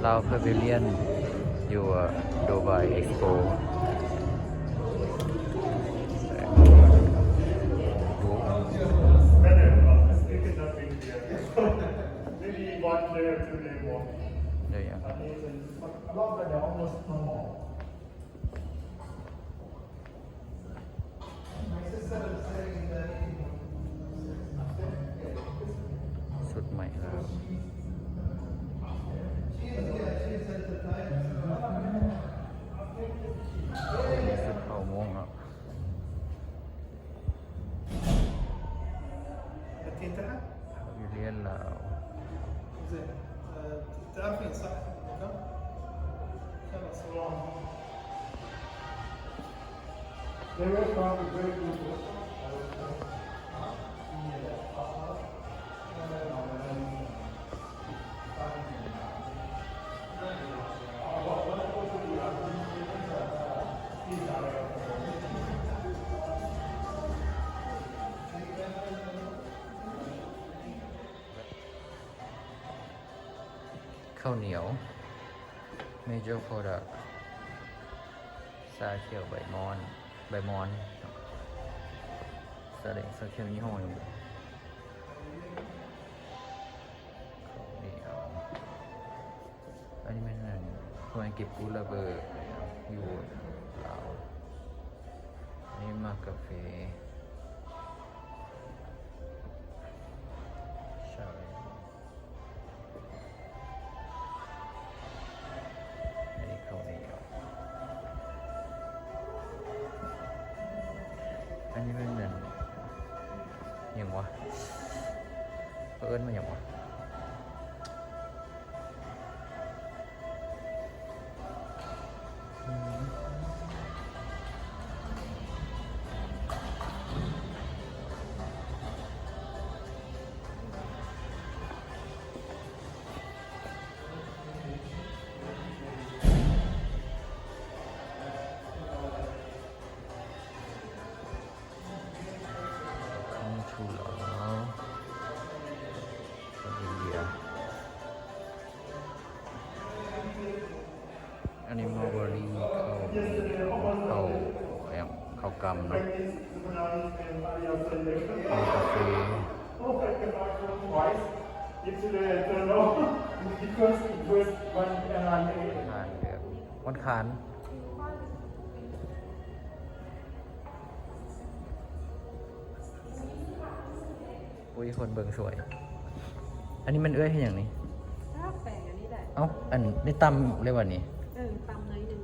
ลาวพาวิเลียนอยู่ดูไบเอ็กซ์โปเดี๋ยวยังสุดใหม่แล้วสุดเข้าโมงแล้ววิเลียนลาว تعرفين صح؟ خلاصข้าวเหนียว Major Product ชาเขียวใบมอนแสดงชาเขียวยี่ห้ออยู่ข้าวเหนียวอันนี้มันควรเก็บกูระเบิดอยู่ลาวอันนี้มากาแฟใช่อันนี้เป็นเหมือนอย่างวะเอิ้นมาอย่างวะอันนี้มอลเบอรี่ข้าวกำนะมีกาแฟงานแบบวันคานอุ้ยคนเบิ่งสวยอันนี้มันเอื้อยให้อย่างนี้แปลงอันนี้แหละเอ้าอันนี้ตำเรียกว่านี้ตำเลยหนึ่ง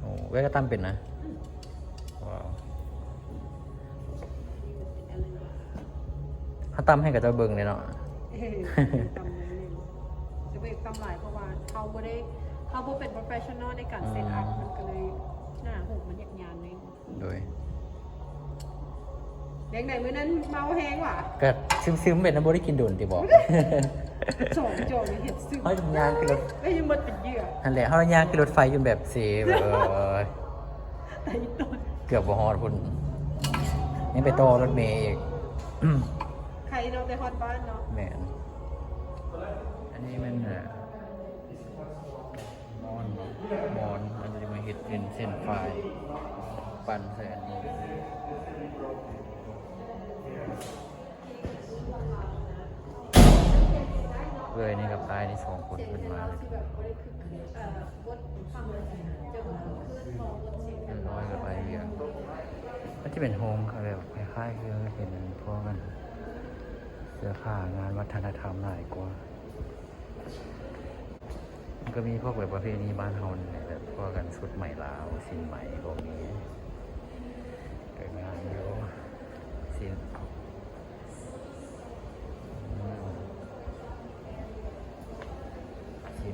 โอ้เว้ยก็ตำเป็นนะว้าวเขาตำให้กับเจ้าเบิ่งเลยเนาะตำเลยหนึ่งจะเป็นตำหลายเพราะว่าเขาบ่เป็น professional ในการเซตอัพมันก็เลยหน้าหูมันยานๆนึงโดยเด็กไหนมื้อนั้นเมาแห้งว่ะก็ซึมๆเป็นน้ำบ่ได้กินโดนติบอกโจเห็ดซึมเฮ้ยยางคือรถไม่ยังมันเป็นเหยื่อนั่นแหละเฮายางคือรถไฟจนแบบเสียเกือบบ่ฮอดพุ่นยังไปต่อรถเมล์อีกใครเราแต่ฮอดบ้านเนาะแม่นอันนี้มันมอนมันจะมาเฮ็ดเป็นเส้นไฟปั่นใส่อันนี้เลยนี่กับตายนี่2คนขึ้นมาร้อยกับไปเรียงมันจะเป็นโฮมค่ะแบบคล้ายๆคือเห็นพวกมันเสื้อผ้างานวัฒนธรรมหลายกว่ามันก็มีพวกแบบประเพณีบ้านเฮาเนี่ยแบบพวกกันชุดใหม่ลาวสินใหม่พวกนี้เกิดงานเยอะสิน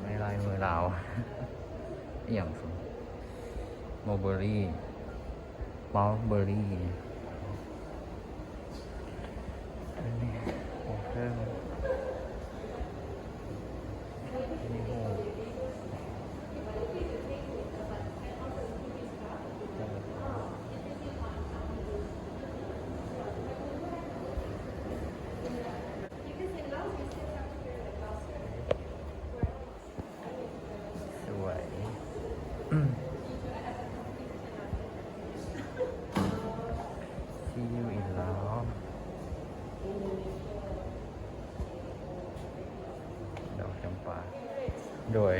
ไม่ลายมือลาวอย่างสุดมอลเบอรี่อันนี้โอ้เพิ่มนี่โอ้ See you in love ดอกจำปาโดย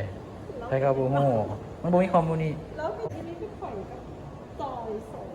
ไทยกับบูโมมันบ่มีคอมมูนี่ แล้วที่นี่ก็ข่อยกับจอยสอง